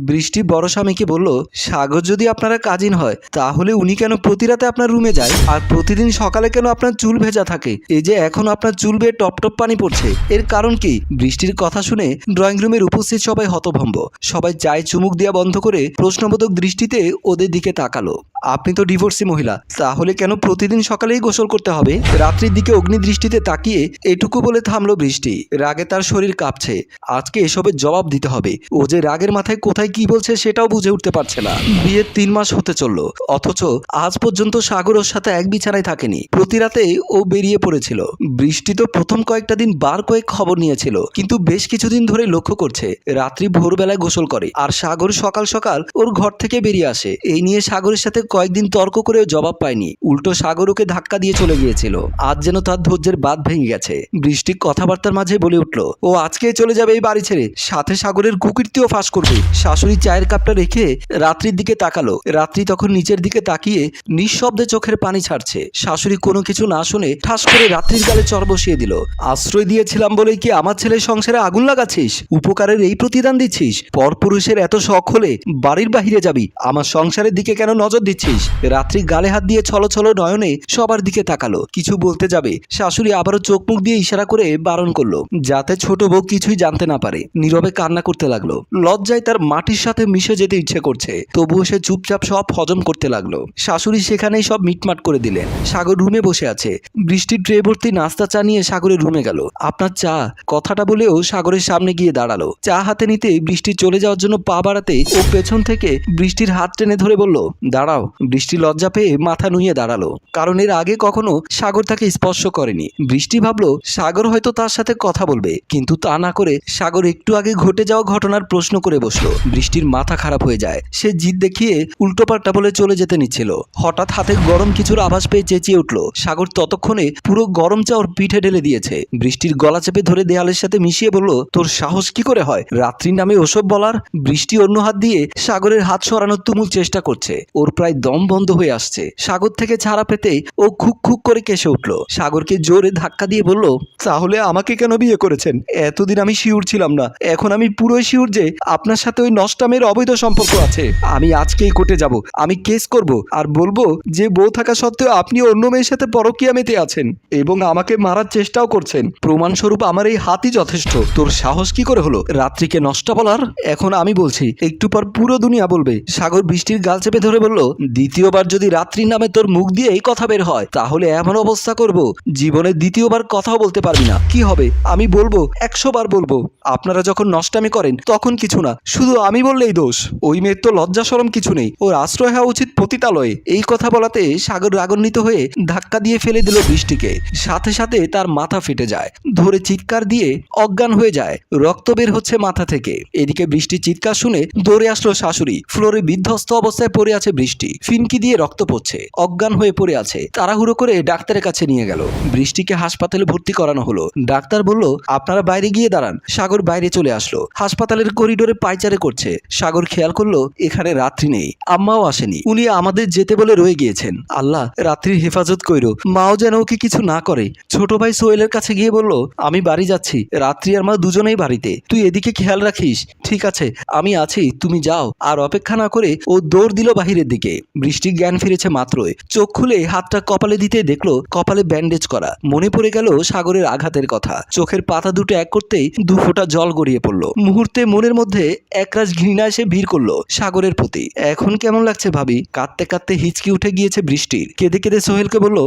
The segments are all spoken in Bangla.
বৃষ্টি বড় স্বামীকে বলল, সাগর যদি আপনারা কাজিন হয় তাহলে উনি কেন প্রতি রাতে আপনার রুমে যায়, আর প্রতিদিন সকালে কেন আপনার চুল ভেজা থাকে? এই যে এখন আপনার চুল বেয়ে টপ টপ পানি পড়ছে, এর কারণ কি? বৃষ্টির কথা শুনে ড্রয়িং রুমের উপস্থিত সবাই হতভম্ব। সবাই চায় চুমুক দেওয়া বন্ধ করে প্রশ্নবোধক দৃষ্টিতে ওদের দিকে তাকালো। আপনি তো ডিভোর্সি মহিলা, তাহলে কেন প্রতিদিন সকালেই গোসল করতে হবে? রাত্রির দিকে অগ্নিদৃষ্টিতে তাকিয়ে এটুকু বলে থামলো বৃষ্টি। রাগে তার শরীর কাঁপছে। আজকে এসবের জবাব দিতে হবে। ও যে রাগের মাথায় কোথায় কি বলছে সেটাও বুঝে উঠতে পারছে না। বিয়ের 3 মাস হতে চললো, অথচ আজ পর্যন্ত সাগর ওর সাথে এক বিছানায় থাকেনি। প্রতি রাতে ও বেরিয়ে পড়েছিল। বৃষ্টি তো প্রথম কয়েকটা দিন বার কয়েক খবর নিয়েছিল, কিন্তু বেশ কিছুদিন ধরে লক্ষ্য করছে রাত্রি ভোরবেলায় গোসল করে আর সাগর সকাল সকাল ওর ঘর থেকে বেরিয়ে আসে। এই নিয়ে সাগরের সাথে কয়েকদিন তর্ক করেও জবাব পায়নি। উল্টো সাগর ওকে ধাক্কা দিয়ে চলে গিয়েছিল। আজ যেন তার ধৈর্যের বাঁধ ভেঙে গেছে। বৃষ্টি কথাবার্তার মাঝে বলে উঠল, ও আজকে চলে যাবে এই বাড়ি ছেড়ে, সাথে সাগরের কুকীর্তিও ফাঁস করবে। শাশুড়ি চায়ের কাপটা রেখে রাত্রির দিকে তাকালো। রাত্রি তখন নিচের দিকে তাকিয়ে নিঃশব্দে চোখের পানি ছাড়ছে। শাশুড়ি কোনো কিছু না শুনে ঠাস করে রাত্রির গালে চর বসিয়ে দিল। আশ্রয় দিয়েছিলাম বলেই কি আমার ছেলের সংসারে আগুন লাগাচ্ছিস? উপকারের এই প্রতিদান দিচ্ছিস? পরপুরুষের এত শখ হলে বাড়ির বাহিরে যাবি, আমার সংসারের দিকে কেন নজর দিচ্ছিস? রাত্রি গালে হাত দিয়ে ছলো ছলো নয়নে সবার দিকে তাকালো। কিছু বলতে যাবে, শাশুড়ি আবারও চোখ মুখ দিয়ে ইশারা করে বারণ করলো, যাতে ছোট বউ কিছুই জানতে না পারে। নীরবে কান্না করতে লাগলো। লজ্জায় তার মাটির সাথে মিশে যেতে ইচ্ছে করছে, তবুও সে চুপচাপ সব হজম করতে লাগলো। শাশুড়ি সেখানেই সব মিটমাট করে দিলেন। সাগর রুমে বসে আছে। বৃষ্টির ট্রে ভর্তি নাস্তা চা নিয়ে সাগরের রুমে গেল। আপনার চা, কথাটা বলেও সাগরের সামনে গিয়ে দাঁড়ালো। চা হাতে নিতে বৃষ্টি চলে যাওয়ার জন্য পা বাড়াতে ও পেছন থেকে বৃষ্টির হাত টেনে ধরে বলল, দাঁড়াও। বৃষ্টি লজ্জা পেয়ে মাথা নুইয়ে দাঁড়ালো, কারণ এর আগে কখনো সাগর তাকে স্পর্শ করেনি। বৃষ্টি ভাবলো সাগর হয়তো তার সাথে কথা বলবে, কিন্তু তা না করে সাগর একটু আগে ঘটে যাওয়া ঘটনার প্রশ্ন করে বসলো। বৃষ্টির মাথা খারাপ হয়ে যায়। সে জিদ দেখিয়ে উল্টোপাল্টা বলে চলে যেতে নিচ্ছিল। হঠাৎ হাতে গরম কিছুর আভাস পেয়ে চেঁচিয়ে উঠল। সাগর ততক্ষণে পুরো গরম চা ওর পিঠে ঢেলে দিয়েছে। বৃষ্টির গলা চেপে ধরে দেয়ালের সাথে মিশিয়ে বলল, তোর সাহস কি করে হয় রাত্রির নামে ওসব বলার? বৃষ্টি অন্য হাত দিয়ে সাগরের হাত সরানোর তুমুল চেষ্টা করছে। ওর প্রায় দম বন্ধ হয়ে আসছে। সাগর থেকে ছাড়া পেতে ও খুক খুক করে কেসে উঠল। সাগরকে জোরে ধাক্কা দিয়ে বলল, তাহলে আমাকে কেন বিয়ে করেছেন? এতদিন আমি শিওর ছিলাম না, এখন আমি পুরোই শিওর যে আপনার সাথে ওই নষ্টামের অবৈধ সম্পর্ক আছে। আমি আজকেই কোর্টে যাব, আমি কেস করব আর বলবো যে বউ থাকা সত্ত্বেও আপনি অন্য মেয়ের সাথে পরকীয়া মেতে আছেন এবং আমাকে মারার চেষ্টাও করছেন। প্রমাণস্বরূপ আমার এই হাতই যথেষ্ট। তোর সাহস কি করে হলো রাত্রিকে নষ্টা বলার? এখন আমি বলছি, একটু পর পুরো দুনিয়া বলবে। সাগর বৃষ্টির গাল চেপে ধরে বলল, দ্বিতীয়বার যদি রাত্রির নামে তোর মুখ দিয়ে এই কথা বের হয় তাহলে এমন অবস্থা করব জীবনে দ্বিতীয়বার কথাও বলতে পারবি না। কি হবে? আমি বলবো, 100 বার বলবো। আপনারা যখন নষ্টামি করেন তখন কিছু না, শুধু আমি বললেই দোষ। ওই মেয়ের তো লজ্জা শরম কিছু নেই, ওর আশ্রয় হওয়া উচিত পতিতালয়ে। এই কথা বলাতে সাগর রাগান্বিত হয়ে ধাক্কা দিয়ে ফেলে দিল বৃষ্টিকে। সাথে সাথে তার মাথা ফেটে যায়, ধরে চিৎকার দিয়ে অজ্ঞান হয়ে যায়। রক্ত বের হচ্ছে মাথা থেকে। এদিকে বৃষ্টির চিৎকার শুনে দৌড়ে আসলো শাশুড়ি। ফ্লোরে বিধ্বস্ত অবস্থায় পড়ে আছে বৃষ্টি, ফিনকি দিয়ে রক্ত পড়ছে, অজ্ঞান হয়ে পড়ে আছে। তাড়াহুড়ো করে ডাক্তারের কাছে নিয়ে গেল। বৃষ্টিকে হাসপাতালে ভর্তি করানো হলো। ডাক্তার বলল, আপনারা বাইরে গিয়ে দাঁড়ান। সাগর বাইরে চলে আসলো। হাসপাতালের করিডোরে পায়চারে করছে। সাগর খেয়াল করলো এখানে রাত্রি নেই, আম্মাও আসেনি। উনি আমাদের যেতে বলে রয়ে গিয়েছেন। আল্লাহ, রাত্রির হেফাজত কইরো, মাও যেন ওকে কিছু না করে। ছোট ভাই সোহেলের কাছে গিয়ে বলল, আমি বাড়ি যাচ্ছি, রাত্রি আর মা দুজনেই বাড়িতে, তুই এদিকে খেয়াল রাখিস। ঠিক আছে, আমি আছি, তুমি যাও। আর অপেক্ষা না করে ও দৌড় দিল বাহিরের দিকে। বৃষ্টি জ্ঞান ফিরেছে মাত্রই। চোখ খুলে হাতটা কপালে দিতে দেখলো কপালে ব্যান্ডেজ করা। মনে পড়ে গেল সাগরের আঘাতের কথা। চোখের পাতা দুটো এক করতেই 2 ফোঁটা জল গড়িয়ে পড়লো। মুহূর্তে মনের মধ্যে একরাশ ঘৃণা এসে ভিড় করলো সাগরের প্রতি। এখন কেমন লাগছে ভাবি? কাঁদতে কাঁদতে হিচকি উঠে গিয়েছে বৃষ্টির। কেঁদে কেঁদে সোহেলকে বলল,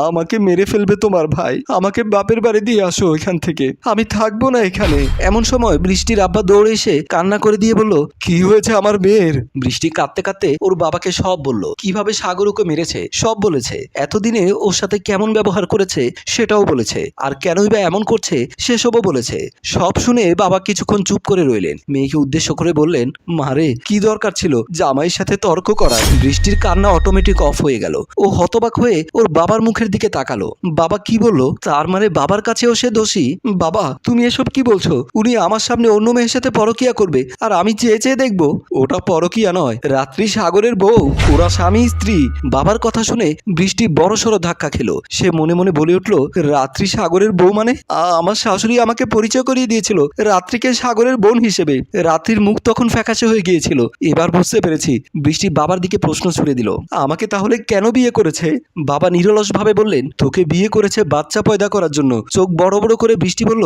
আমাকে মেরে ফেলবে তোমার ভাই, আমাকে বাপের বাড়ি দিয়ে আসো এখান থেকে, আমি থাকবো না এখানে। এমন সময় বৃষ্টির আব্বা দৌড়ে এসে কান্না করে দিয়ে বলল, কি হয়েছে আমার মেয়ের? বৃষ্টি কাঁদতে কাঁদতে ওর বাবাকে সব বলল, কিভাবে সাগর ওকে মেরেছে সব বলেছে। এতদিনে ওর সাথে কেমন ব্যবহার করেছে সেটাও বলেছে, আর কেনই বা এমন করছে সেসবও বলেছে। সব শুনে বাবা কিছুক্ষণ চুপ করে রইলেন। মেয়েকে উদ্দেশ্য করে বললেন, মারে, কি দরকার ছিল জামাইয়ের সাথে তর্ক করার? বৃষ্টির কান্না অটোমেটিক অফ হয়ে গেল। ও হতবাক হয়ে ওর বাবার মুখের দিকে তাকালো। বাবা কি বলল? তার মানে বাবার কাছেও সে দোষী? বাবা, তুমি এসব কি বলছো? উনি আমার সামনে অন্য মেয়ের সাথে পরকিয়া করবে আর আমি চেয়ে চেয়ে দেখবো? ওটা পরকিয়া নয়, রাত্রি সাগরের বউ, ও ওরা স্বামী স্ত্রী। বাবার কথা শুনে বৃষ্টি বড়সড় ধাক্কা খেলো। সে মনে মনে বলে উঠলো, রাত্রি সাগরের বউ মানে? আমার শাশুড়ি আমাকে পরিচয় করিয়ে দিয়েছিল রাত্রিকে সাগরের বোন হিসেবে। রাত্রির মুখ তখন ফ্যাকাশে হয়ে গিয়েছিল। এবার বুঝতে পেরেছি। বৃষ্টি বাবার দিকে প্রশ্ন ছুড়ে দিল, আমাকে তাহলে কেন বিয়ে করেছে? বাবা নিরলস ভাবে বললেন, তোকে বিয়ে করেছে বাচ্চা পয়দা করার জন্য। চোখ বড় বড় করে বৃষ্টি বলল,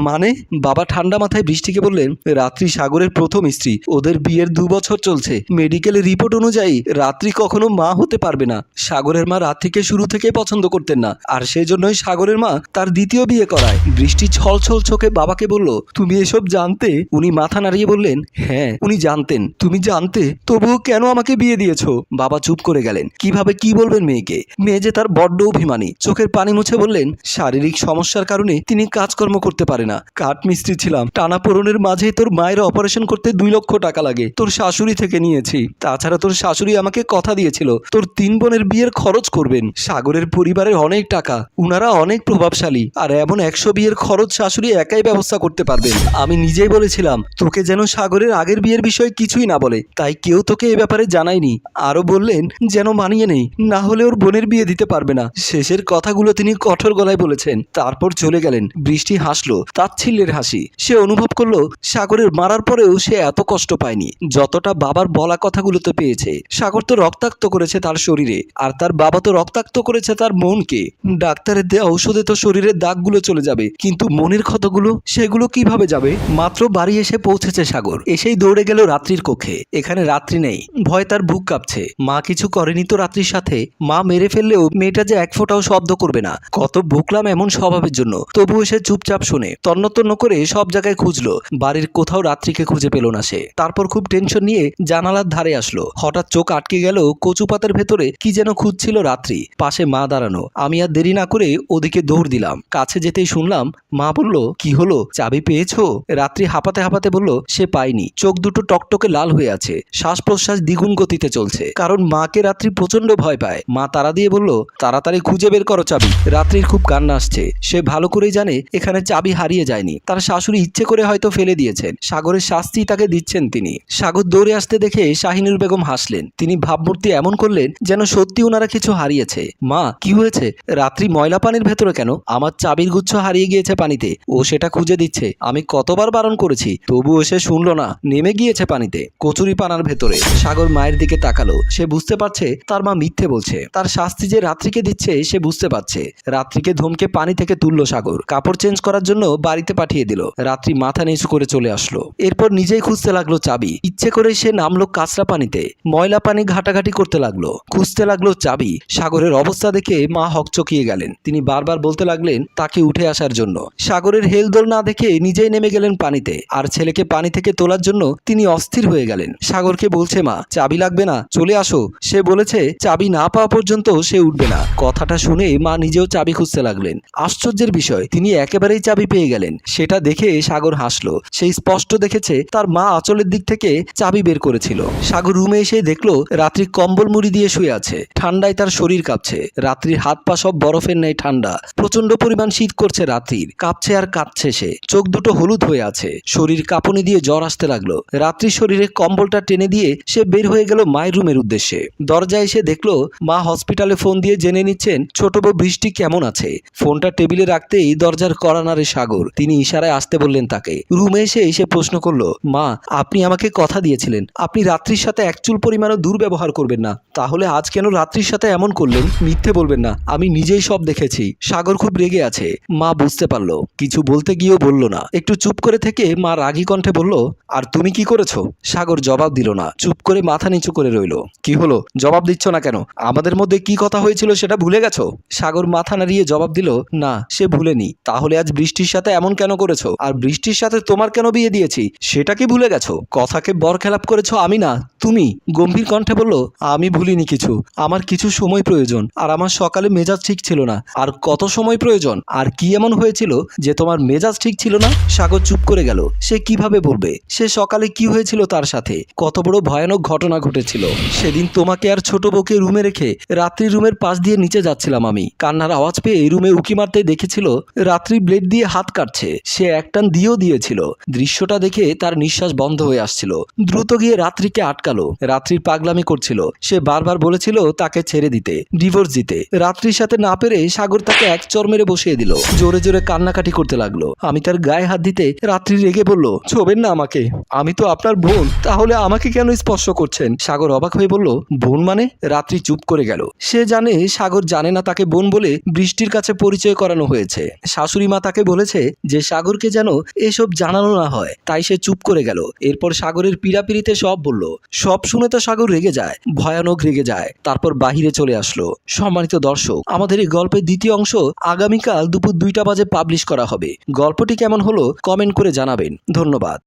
মানে? বাবা ঠান্ডা মাথায় বৃষ্টিকে বললেন, রাত্রি সাগরের প্রথম স্ত্রী। ওদের বিয়ের 2 বছর চলছে। মেডিকেলের রিপোর্ট অনুযায়ী রাত্রি কখনো মা হতে পারবে না। সাগরের মা রাত্রিকে শুরু থেকে পছন্দ করতেন না, আর সেই জন্যই সাগরের মা তার দ্বিতীয় বিয়ে করায়। বৃষ্টি ছল ছল চোখে বাবাকে বলল, তুমি এসব জানতে? উনি মাথা নাড়িয়ে বললেন, হ্যাঁ উনি জানতেন। তুমি জানতে তবুও কেন আমাকে বিয়ে দিয়েছো? বাবা চুপ করে গেলেন। কিভাবে কি বলবেন মেয়েকে? মেয়ে যে তার বড্ড অভিমানী। চোখের পানি মুছে বললেন, শারীরিক সমস্যার কারণে তিনি কাজকর্ম করতে পারে না। কাঠমিস্ত্রি ছিলাম। টানাপোড়েনের মাঝে তোর মায়ের অপারেশন করতে 2 লক্ষ টাকা লাগে, তোর শাশুড়ি থেকে নিয়েছি। তাছাড়া তোর শাশুড়ি আমাকে কথা দিয়েছিল তোর 3 বোনের বিয়ের খরচ করবেন। সাগরের পরিবারের অনেক টাকা, উনারা অনেক প্রভাবশালী, আর এমন 100 বিয়ের খরচ শাশুড়ি একাই ব্যবস্থা করতে পারবেন। আমি নিজেই বলেছিলাম তোকে যেন সাগরের আগের বিয়ের বিষয়ে কিছুই না বলে, তাই কেউ তোকে এ ব্যাপারে জানায়নি। আরো বললেন যেন মানিয়ে নেই, না হলে ওর বোনের বিয়ে দিতে পারবে না। শেষের কথাগুলো তিনি কঠোর গলায় বলেছেন। তারপর চলে গেলেন। বৃষ্টি হাসলো, তাচ্ছিল্যের হাসি। সে অনুভব করলো সাগরের মারার পরেও সে এত কষ্ট পায়নি যতটা বাবার বলা কথাগুলোতে পেয়েছে। সাগর তো রক্তাক্ত করেছে তার শরীরে, আর তার বাবা তো রক্তাক্ত করেছে তার মনকে। ডাক্তারের দেয়া ঔষধে তো শরীরের দাগগুলো চলে যাবে, কিন্তু মনের ক্ষতগুলো, সেগুলো কিভাবে যাবে? মাত্র বাড়ি এসে পৌঁছেছে সাগর, এসেই দৌড়ে গেল রাত্রির কক্ষে। এখানে রাত্রি নেই। ভয় তার বুক কাঁপছে। মা কিছু করেনি তো রাত্রির সাথে? মা মেরে ফেললেও মেয়েটা যে এক ফোঁটাও শব্দ করবে না। কত বুকলাম এমন স্বভাবের জন্য, তবুও সে চুপচাপ শুনে। তন্ন তন্ন করে সব জায়গায় খুঁজলো, বাড়ির কোথাও রাত্রিকে খুঁজে পেল না সে। তারপর খুব টেনশন নিয়ে জানালার ধারে আসলো। হঠাৎ চোখ আটকে গেল কচু পাতার ভেতরে কি যেন খুঁজছিল রাত্রি। পাশে মা দাঁড়ানো। আমি আর দেরি না করে ওদিকে দৌড় দিলাম। কাছে যেতেই শুনলাম মা বলল, কি হলো, চাবি পেয়েছো? রাত্রি হাঁপাতে হাঁপাতে বলল সে পায়নি। চোখ দুটো টকটকে লাল হয়ে আছে, শ্বাস প্রশ্বাস দ্বিগুণ গতিতে চলছে, কারণ মাকে রাত্রি প্রচন্ড ভয় পায়। মা তাড়া দিয়ে বলল, তাড়াতাড়ি খুঁজে বের করো চাবি। রাত্রির খুব কান্না আসছে। সে ভালো করেই জানে এখানে চাবি হারিয়ে যায়নি, তার শাশুড়ি ইচ্ছে করে হয়তো ফেলে দিয়েছেন। সাগরের শাস্তি তাকে দিচ্ছেন তিনি। সাগর দৌড়ে আসতে দেখে শাহিনুর বেগম হাসলেন। তিনি ভাবমূর্তি এমন করলেন যেন সত্যি ওনারা কিছু হারিয়েছে। মা, কি হয়েছে? রাত্রি ময়লা পানির ভেতরে কেন? আমার চাবির গুচ্ছ হারিয়ে গিয়েছে পানিতে, ও সেটা খুঁজে দিচ্ছে। আমি কতবার বারণ করেছি, তবুও সে শুনলো না, নেমে গিয়েছে পানিতে, কচুরি পানার ভেতরে। সাগর মায়ের দিকে তাকালো। সে বুঝতে পারছে তার মা মিথ্যে বলছে। তার শাস্তি যে রাত্রিকে দিচ্ছে সে বুঝতে পারছে। রাত্রিকে ধমকে পানি থেকে তুললো সাগর। কাপড় চেঞ্জ করার জন্য বাড়িতে পাঠিয়ে দিল। রাত্রি মাথা নিচু করে চলে আসলো। এরপর নিজেই খুঁজতে লাগলো চাবি। ইচ্ছে করে সে নামলো কাঁচরা পানিতে, ময়লা পানি ঘাটাঘাটি করতে লাগলো, খুঁজতে লাগলো চাবি। সাগরের অবস্থা দেখে মা হকচকিয়ে গেলেন। তিনি বারবার বলতে লাগলেন তাকে উঠে আসার জন্য। সাগরের হেলদোল না দেখে নিজেই নেমে গেলেন পানিতে, আর ছেলেকে পানি থেকে তোলার জন্য তিনি অস্থির হয়ে গেলেন। সাগরকে বলছে, মা চাবি লাগবে না, চলে আসো। সে বলেছে চাবি না পাওয়া পর্যন্ত সে উঠবে না। কথাটা শুনে মা নিজেও চাবি খুঁজতে লাগলেন। আশ্চর্যের বিষয়, তিনি একেবারেই চাবি পেয়ে গেলেন। সেটা দেখে সাগর হাসলো। সেই স্পষ্ট দেখেছে তার মা আঁচলের দিক থেকে চাবি বের করেছিল। সাগর রুমে এসে দেখলো রাত্রি কম্বল মুড়ি দিয়ে শুয়ে আছে। ঠান্ডায় তার শরীর কাঁপছে। রাত্রির হাত পা সব বরফের ন্যায় ঠান্ডা। প্রচন্ড পরিমাণ শীত করছে রাত্রির। কাঁপছে আর কাঁদছে সে। চোখ দুটো হলুদ হয়ে আছে। শরীর কাঁপুনি দিয়ে জ্বর আসতে লাগলো। রাত্রির শরীরে কম্বলটা টেনে দিয়ে সে বের হয়ে গেল মায়ের রুমের উদ্দেশ্যে। দরজায় এসে দেখলো মা হসপিটালে ফোন দিয়ে জেনে নিচ্ছেন ছোট বউ বৃষ্টি কেমন আছে। ফোনটা টেবিলে রাখতেই দরজার কড়া নাড়ে সাগর। তিনি ইশারায় আসতে বললেন তাকে। রুমে এসে প্রশ্ন করলো, মা আপনি আমাকে কথা দিয়েছিলেন আপনি রাত্রির সাথে এক চুল পরিমাণও দুর্ব্যবহার করবেন না, তাহলে আজ কেন রাত্রির সাথে এমন করলেন? মিথ্যে বলবেন না, আমি নিজেই সব দেখেছি। সাগর খুব রেগে আছে। মা বুঝতে পারলো। কিছু বলতে গিয়েও বলল না। একটু চুপ করে থেকে মা রাগী কণ্ঠে বলল, আর তুমি কি করেছো? সাগর জবাব দিল না, চুপ করে মাথা নিচু করে রইল। কি হলো, জবাব দিচ্ছ না কেন? আমাদের মধ্যে কি কথা হয়েছিল সেটা ভুলে গেছো? সাগর মাথা নাড়িয়ে জবাব দিল, না সে ভুলেনি। তাহলে আজ বৃষ্টির সাথে এমন কেন করেছো? আর বৃষ্টির সাথে তোমার কেন বিয়ে দিয়েছি সেটা কি ভুলে গেছো? কথাকে বরখেলাপ করেছো আমি না, তুমি। গম্ভীর কণ্ঠে বলল, আমি ভুলিনি কিছু। আমার কিছু সময় প্রয়োজন, আর আমার সকালে মেজাজ ঠিক ছিল না। আর কত সময় প্রয়োজন? আর কি এমন হয়েছিল যে তোমার মেজাজ ঠিক ছিল না? সাগর চুপ করে গেল। সে কিভাবে বলবে? সে সকালে কি হয়েছিল তার সাথে? কত বড় ভয়ানক ঘটনা ঘটেছিল সেদিন। তোমাকে আর ছোট বউকে রুমে রেখে রাত্রি রুমের পাশ দিয়ে নিচে যাচ্ছিলাম আমি। কান্নার আওয়াজ পেয়ে রুমে উকি মারতে দেখেছিল রাত্রি ব্লেড দিয়ে হাত কাটছে। সে একটান দিয়েও দিয়েছিল। দৃশ্যটা দেখে তার নিঃশ্বাস বন্ধ হয়ে আসছিল। দ্রুত গিয়ে রাত্রিকে আটকালো। রাত্রির পাগলামি করছিল। সে বারবার বলেছিল তাকে ছেড়ে দিতে, ডিভোর্স দিতে। রাত্রির সাথে না পেরে সাগর তাকে এক চড় মেরে বসিয়ে দিল। জোরে জোরে কান্নাকাটি করতে লাগলো। আমি তার গায়ে হাত দিতে রাত্রি রেগে বলল, ছোবেন না আমাকে, আমি তো আপনার বোন, তাহলে আমাকে কেন স্পর্শ করছেন? সাগর অবাক হয়ে বলল, বোন মানে? রাত্রি চুপ করে গেল। সে জানে সাগর জানে না তাকে বোন বলে বৃষ্টির কাছে পরিচয় করানো হয়েছে। শাশুড়ি মা তাকে বলেছে যে সাগরকে যেন এসব জানানো না হয়, তাই সে চুপ করে গেল। এরপর সাগরের পীড়াপিড়িতে সব বলল। সব শুনে তো সাগর রেগে যায়, ভয়ানক রেগে যায়। তারপর বাহিরে চলে আসলো। সম্মানিত দর্শক, আমাদের এই গল্পের দ্বিতীয় অংশ আগামীকাল দুপুর 2টা বাজে পাবলিশ করা হবে। গল্পটি কেমন হলো কমেন্ট করে জানাবেন। ধন্যবাদ।